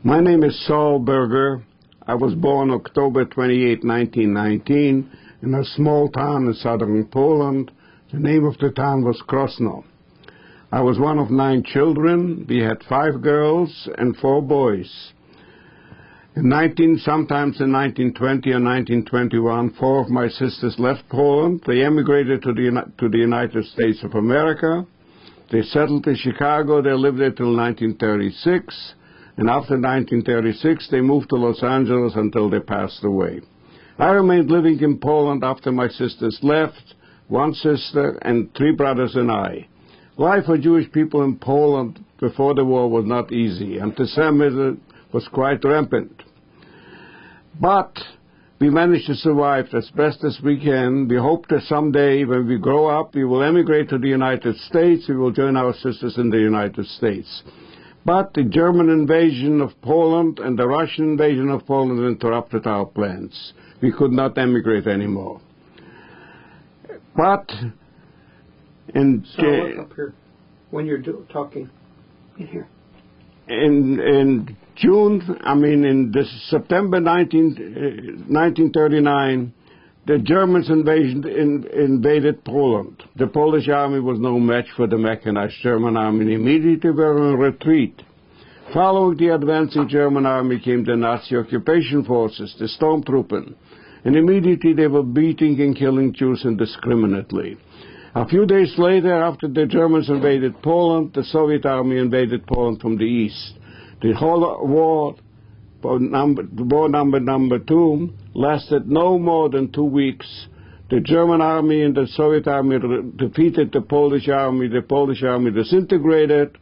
My name is Saul Berger. I was born October 28, 1919, in a small town in southern Poland. The name of the town was Krosno. I was one of 9 children. We had 5 girls and 4 boys. Sometimes in 1920 or 1921, 4 of my sisters left Poland. They emigrated to the United States of America. They settled in Chicago. They lived there till 1936. And after 1936, they moved to Los Angeles until they passed away. I remained living in Poland after my sisters left, 1 sister and 3 brothers and I. Life for Jewish people in Poland before the war was not easy. Antisemitism was quite rampant. But we managed to survive as best as we can. We hope that someday, when we grow up, we will emigrate to the United States. We will join our sisters in the United States. But the German invasion of Poland and the Russian invasion of Poland interrupted our plans. We could not emigrate anymore. But in look up here when you're talking in here. In September 1939, the Germans invaded Poland. The Polish army was no match for the mechanized German army, and immediately were in retreat. Following the advancing German army came the Nazi occupation forces, the Stormtruppen, and immediately they were beating and killing Jews indiscriminately. A few days later, after the Germans invaded Poland, the Soviet army invaded Poland from the east. The whole war number 2, lasted no more than 2 weeks. The German army and the Soviet army defeated the Polish army disintegrated.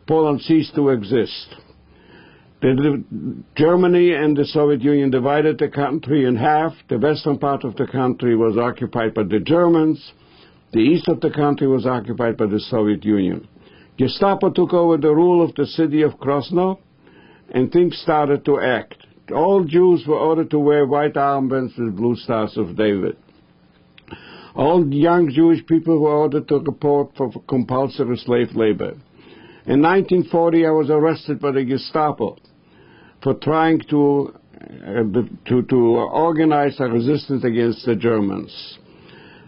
Poland ceased to exist. Germany and the Soviet Union divided the country in half. The western part of the country was occupied by the Germans. The east of the country was occupied by the Soviet Union. Gestapo took over the rule of the city of Krosno, and things started to act. All Jews were ordered to wear white armbands with blue stars of David. All young Jewish people were ordered to report for compulsory slave labor. In 1940, I was arrested by the Gestapo for trying to organize a resistance against the Germans.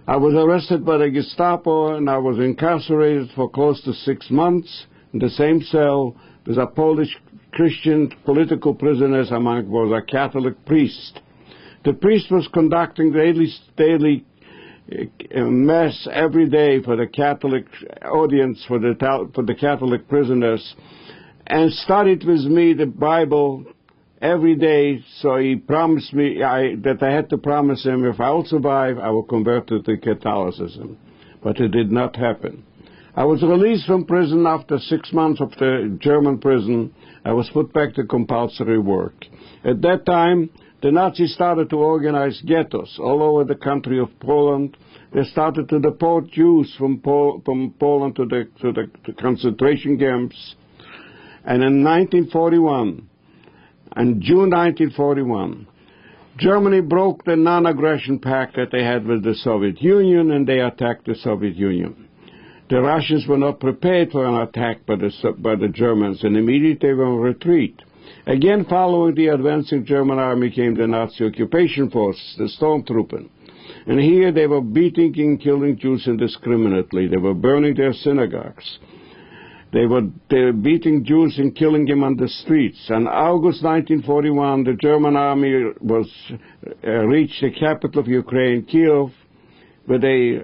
I was arrested by the Gestapo, and I was incarcerated for close to 6 months in the same cell with a Polish Christian political prisoners, among was a Catholic priest. The priest was conducting daily mass every day for the Catholic audience, for the Catholic prisoners, and studied with me the Bible every day. So he promised me that I had to promise him, if I will survive, I will convert to Catholicism. But it did not happen. I was released from prison after 6 months of the German prison. I was put back to compulsory work. At that time, the Nazis started to organize ghettos all over the country of Poland. They started to deport Jews from Poland to the concentration camps. And in 1941, in June 1941, Germany broke the non-aggression pact that they had with the Soviet Union, and they attacked the Soviet Union. The Russians were not prepared for an attack by the Germans, and immediately they were in retreat. Again, following the advancing German army came the Nazi occupation forces, the Stormtruppen. And here they were beating and killing Jews indiscriminately. They were burning their synagogues. They were beating Jews and killing them on the streets. In August 1941, the German army reached the capital of Ukraine, Kyiv, where they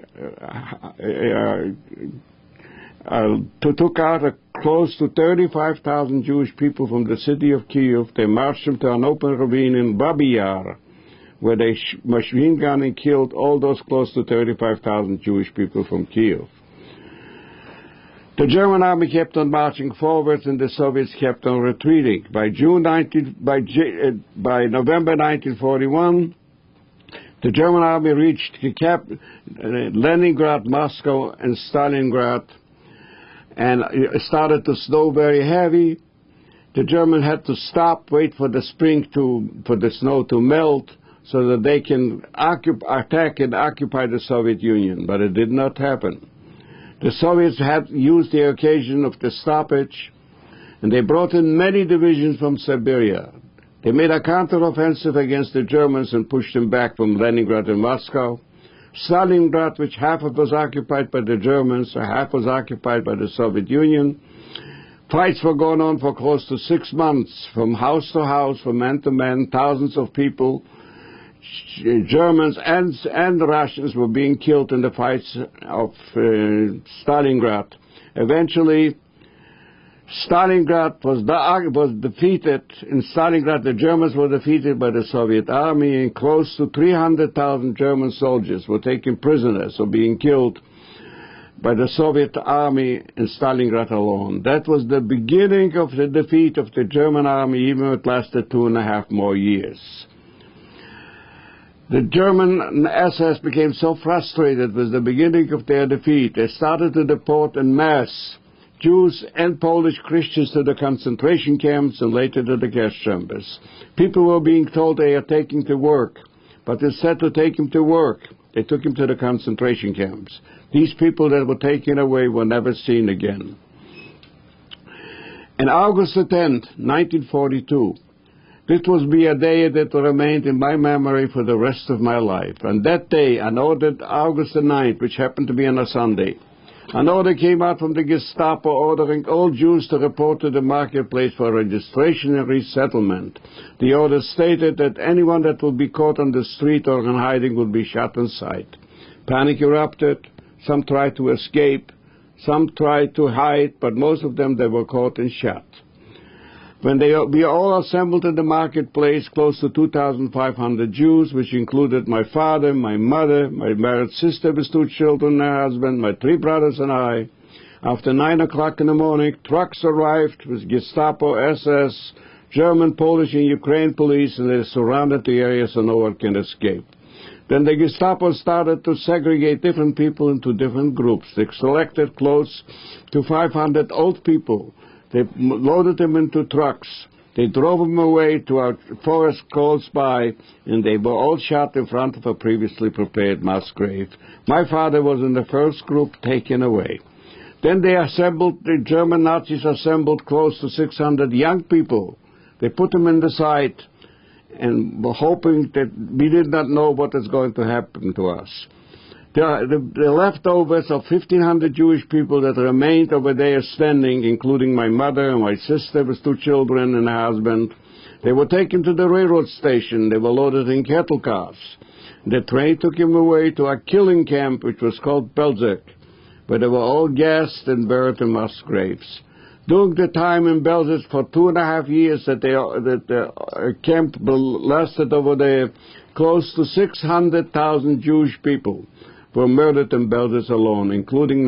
took out close to 35,000 Jewish people from the city of Kyiv. They marched them to an open ravine in Babi Yar, where they machine gunned and killed all those close to 35,000 Jewish people from Kyiv. The German army kept on marching forwards, and the Soviets kept on retreating. By November 1941, the German army reached Leningrad, Moscow, and Stalingrad, and it started to snow very heavy. The Germans had to stop, wait for the for the snow to melt, so that they can attack and occupy the Soviet Union. But it did not happen. The Soviets had used the occasion of the stoppage And they brought in many divisions from Siberia. They made a counteroffensive against the Germans and pushed them back from Leningrad and Moscow. Stalingrad, which half of was occupied by the Germans, or half was occupied by the Soviet Union. Fights were going on for close to 6 months, from house to house, from man to man. Thousands of people, Germans and Russians, were being killed in the fights of Stalingrad. Eventually, Stalingrad was defeated. In Stalingrad, the Germans were defeated by the Soviet army, and close to 300,000 German soldiers were taken prisoners or being killed by the Soviet army in Stalingrad alone. That was the beginning of the defeat of the German army, even if it lasted 2.5 more years. The German SS became so frustrated with the beginning of their defeat, they started to deport en masse Jews and Polish Christians to the concentration camps and later to the gas chambers. People were being told they are taking to work, but instead to take him to work, they took him to the concentration camps. These people that were taken away were never seen again. On August the 10th, 1942, this will be a day that will remain in my memory for the rest of my life. And that day, on August the 9th, which happened to be on a Sunday, an order came out from the Gestapo ordering all Jews to report to the marketplace for registration and resettlement. The order stated that anyone that would be caught on the street or in hiding would be shot on sight. Panic erupted. Some tried to escape. Some tried to hide, but most of them, they were caught and shot. When we all assembled in the marketplace, close to 2,500 Jews, which included my father, my mother, my married sister with 2 children and her husband, my 3 brothers and I. After 9 o'clock in the morning, trucks arrived with Gestapo, SS, German, Polish, and Ukraine police, and they surrounded the area so no one can escape. Then the Gestapo started to segregate different people into different groups. They selected close to 500 old people. They loaded them into trucks. They drove them away to a forest close by, and they were all shot in front of a previously prepared mass grave. My father was in the first group taken away. Then the German Nazis assembled close to 600 young people. They put them in the site and were hoping that we did not know what is going to happen to us. The leftovers of 1,500 Jewish people that remained over there standing, including my mother and my sister with 2 children and a husband, they were taken to the railroad station. They were loaded in cattle cars. The train took them away to a killing camp, which was called Belzec, where they were all gassed and buried in mass graves. During the time in Belzec, for 2.5 years that the camp lasted over there, close to 600,000 Jewish people were murdered in Belzec alone, including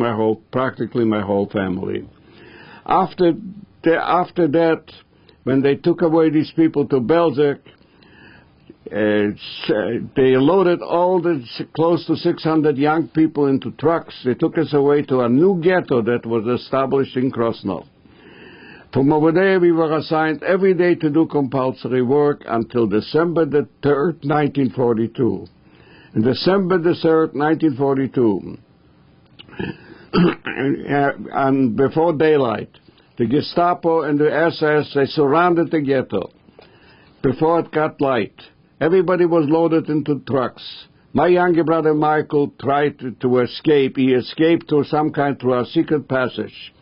practically my whole family. After that, when they took away these people to Belzec, they loaded all the close to 600 young people into trucks. They took us away to a new ghetto that was established in Krosno. From over there, we were assigned every day to do compulsory work until December the 3rd, 1942. On December the 3rd, 1942, and before daylight, the Gestapo and the SS, they surrounded the ghetto. Before it got light, everybody was loaded into trucks. My younger brother Michael tried to escape. He escaped through a secret passage.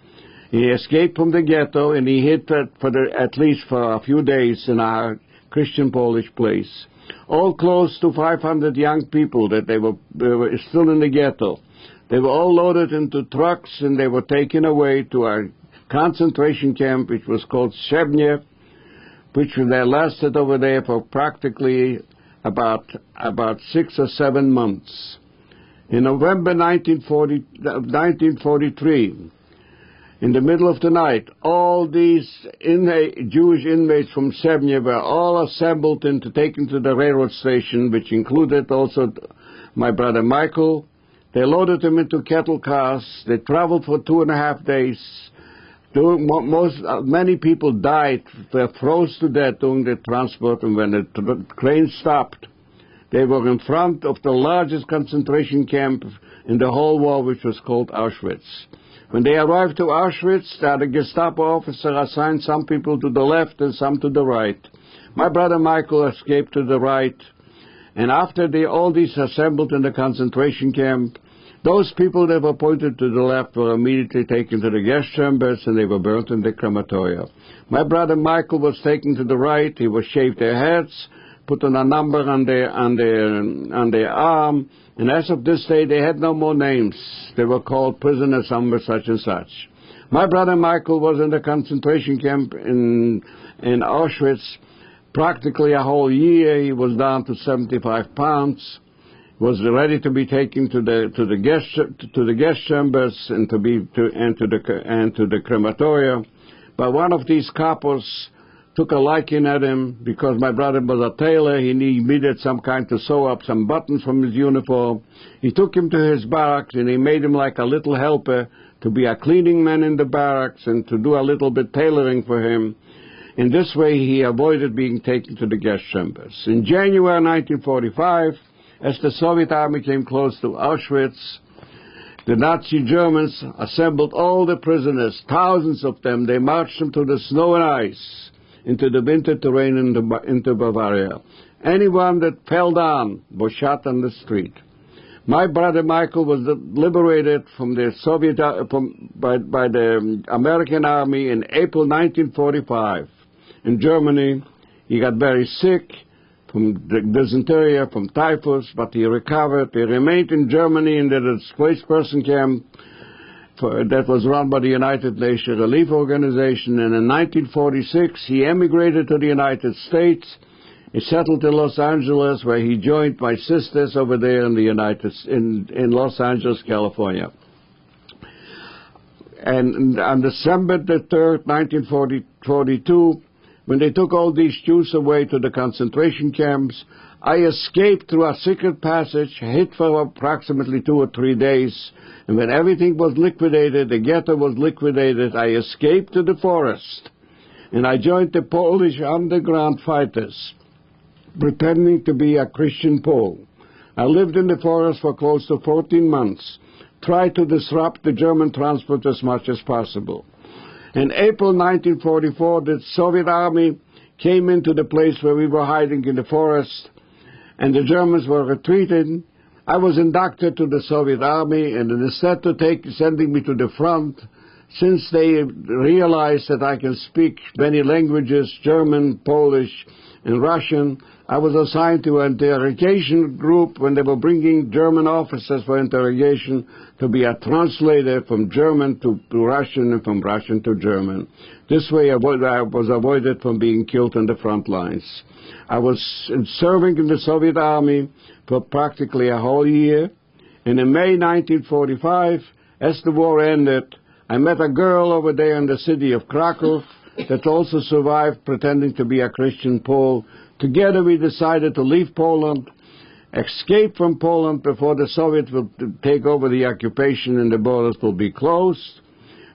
He escaped from the ghetto, and he hid at least for a few days in a Christian Polish place. All close to 500 young people that they were still in the ghetto. They were all loaded into trucks, and they were taken away to a concentration camp, which was called Shebnya, which they lasted over there for practically about 6 or 7 months. In November 1943, in the middle of the night, all these Jewish inmates from Shebnya were all assembled and taken to the railroad station, which included also my brother Michael. They loaded them into cattle cars. They traveled for 2.5 days. Many people died. They froze to death during the transport, and when the train stopped, they were in front of the largest concentration camp in the whole war, which was called Auschwitz. When they arrived to Auschwitz, the Gestapo officer assigned some people to the left and some to the right. My brother Michael escaped to the right, and after all these assembled in the concentration camp, those people that were pointed to the left were immediately taken to the gas chambers and they were burnt in the crematoria. My brother Michael was taken to the right. He was shaved their heads, put on a number on their arm, and as of this day they had no more names. They were called prisoners number such and such. My brother Michael was in the concentration camp in Auschwitz practically a whole year. He was down to 75 pounds. Was ready to be taken to the gas chambers and to the crematoria, but one of these coppers took a liking at him because my brother was a tailor. He needed some kind to sew up some buttons from his uniform. He took him to his barracks and he made him like a little helper to be a cleaning man in the barracks and to do a little bit tailoring for him. In this way, he avoided being taken to the gas chambers. In January 1945. As the Soviet army came close to Auschwitz, the Nazi Germans assembled all the prisoners, thousands of them. They marched them to the snow and ice, into the winter terrain into Bavaria. Anyone that fell down was shot on the street. My brother Michael was liberated from the by the American army in April 1945. In Germany, he got very sick from dysentery, from typhus, but he recovered. He remained in Germany in the displaced person camp that was run by the United Nations Relief Organization, and in 1946 he emigrated to the United States. He settled in Los Angeles, where he joined my sisters over there in Los Angeles, California. And on December the 3rd, 1942, when they took all these Jews away to the concentration camps, I escaped through a secret passage, hid for approximately 2 or 3 days, and when everything was liquidated, the ghetto was liquidated, I escaped to the forest, and I joined the Polish underground fighters, pretending to be a Christian Pole. I lived in the forest for close to 14 months, tried to disrupt the German transport as much as possible. In April 1944, the Soviet army came into the place where we were hiding in the forest, and the Germans were retreating. I was inducted to the Soviet army, and instead of sending me to the front, since they realized that I can speak many languages, German, Polish, and Russian, I was assigned to an interrogation group when they were bringing German officers for interrogation to be a translator from German to Russian and from Russian to German. This way I was avoided from being killed on the front lines. I was serving in the Soviet army for practically a whole year, and in May 1945, as the war ended, I met a girl over there in the city of Krakow that also survived pretending to be a Christian Pole. Together we decided to leave Poland, escape from Poland before the Soviets will take over the occupation and the borders will be closed.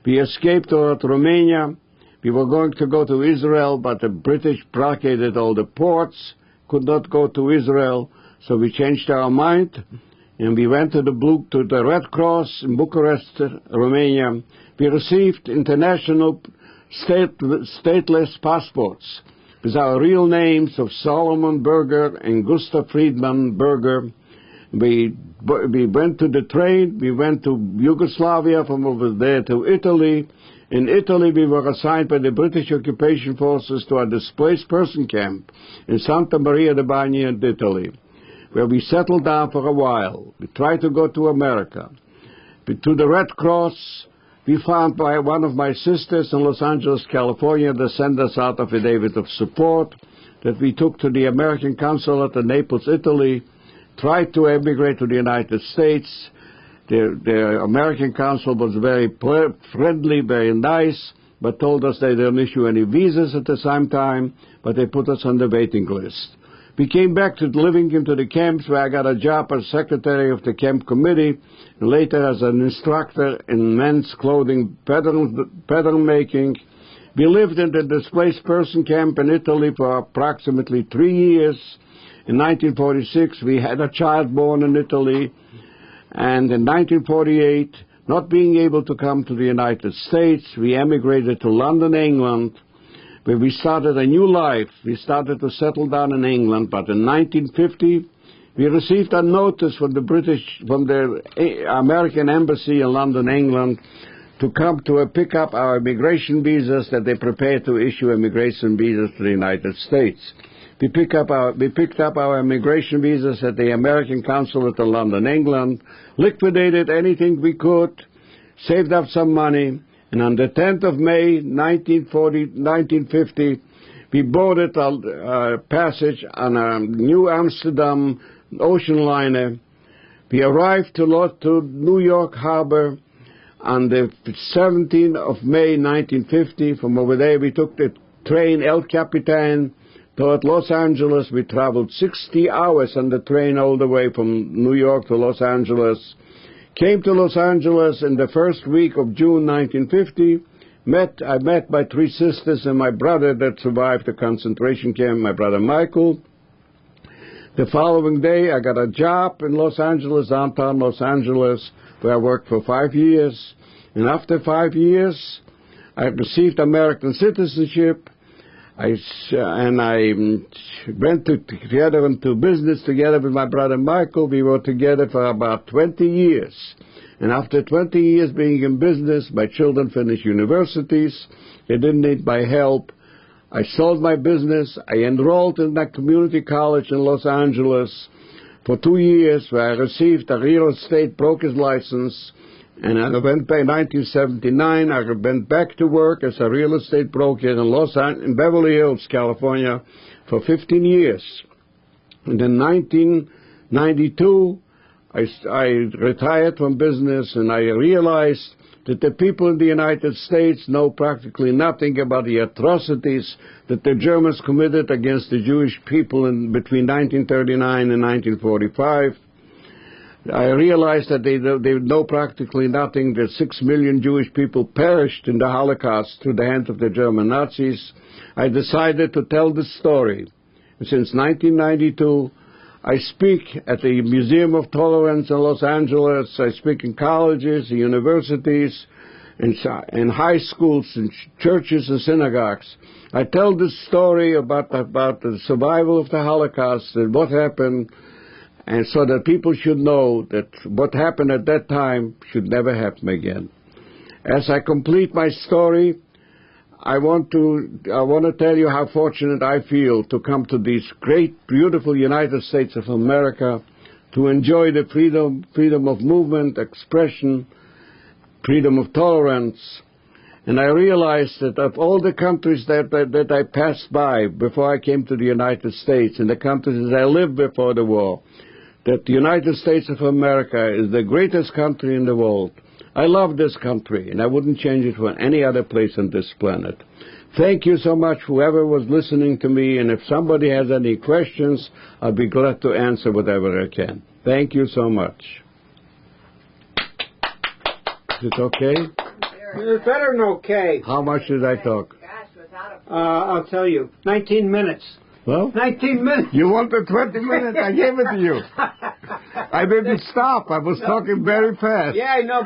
We escaped to Romania. We were going to go to Israel, but the British blockaded all the ports, could not go to Israel, so we changed our mind, and we went to the Red Cross in Bucharest, Romania. We received international stateless passports with our real names of Solomon Berger and Gustav Friedman Berger. We went to the train, we went to Yugoslavia, from over there to Italy. In Italy, we were assigned by the British occupation forces to a displaced person camp in Santa Maria de Bagni in Italy, where we settled down for a while. We tried to go to America. To the Red Cross, we found by one of my sisters in Los Angeles, California, to send us out affidavit of support that we took to the American consulate in Naples, Italy, tried to emigrate to the United States. The American consul was very friendly, very nice, but told us they didn't issue any visas at the same time, but they put us on the waiting list. We came back to living into the camps, where I got a job as secretary of the camp committee, and later as an instructor in men's clothing pattern making. We lived in the displaced person camp in Italy for approximately 3 years. In 1946, we had a child born in Italy, and in 1948, not being able to come to the United States, we emigrated to London, England, where we started a new life. We started to settle down in England, but in 1950, we received a notice from the American Embassy in London, England, to come to pick up our immigration visas that they prepared to issue immigration visas to the United States. We picked up our immigration visas at the American Consulate in London, England, liquidated anything we could, saved up some money, and on the 10th of May, 1950, we boarded a passage on a New Amsterdam ocean liner. We arrived to New York Harbor on the 17th of May, 1950. From over there, we took the train El Capitan toward Los Angeles. We traveled 60 hours on the train all the way from New York to Los Angeles. Came to Los Angeles in the first week of June 1950. I met my three sisters and my brother that survived the concentration camp, my brother Michael. The following day, I got a job in Los Angeles, downtown Los Angeles, where I worked for 5 years. And after 5 years, I received American citizenship. I went together into business together with my brother Michael. We were together for about 20 years. And after 20 years being in business, my children finished universities. They didn't need my help. I sold my business. I enrolled in that community college in Los Angeles for 2 years, where I received a real estate broker's license. And I went by 1979. I went back to work as a real estate broker in Beverly Hills, California, for 15 years. And in 1992, I retired from business, and I realized that the people in the United States know practically nothing about the atrocities that the Germans committed against the Jewish people between 1939 and 1945. I realized that they know practically nothing, that 6 million Jewish people perished in the Holocaust through the hands of the German Nazis. I decided to tell this story. Since 1992, I speak at the Museum of Tolerance in Los Angeles. I speak in colleges, universities, in high schools, in churches and synagogues. I tell this story about the survival of the Holocaust and what happened, and so that people should know that what happened at that time should never happen again. As I complete my story, I want to tell you how fortunate I feel to come to this great, beautiful United States of America, to enjoy the freedom of movement, expression, freedom of tolerance. And I realized that of all the countries that I passed by before I came to the United States, and the countries that I lived before the war, that the United States of America is the greatest country in the world. I love this country, and I wouldn't change it for any other place on this planet. Thank you so much, whoever was listening to me, and if somebody has any questions, I'll be glad to answer whatever I can. Thank you so much. Is it okay? It's better than okay. How much did I talk? I'll tell you. 19 minutes. Well, 19 minutes. You wanted 20 minutes? I gave it to you. I didn't stop. I was talking very fast. Yeah, I know.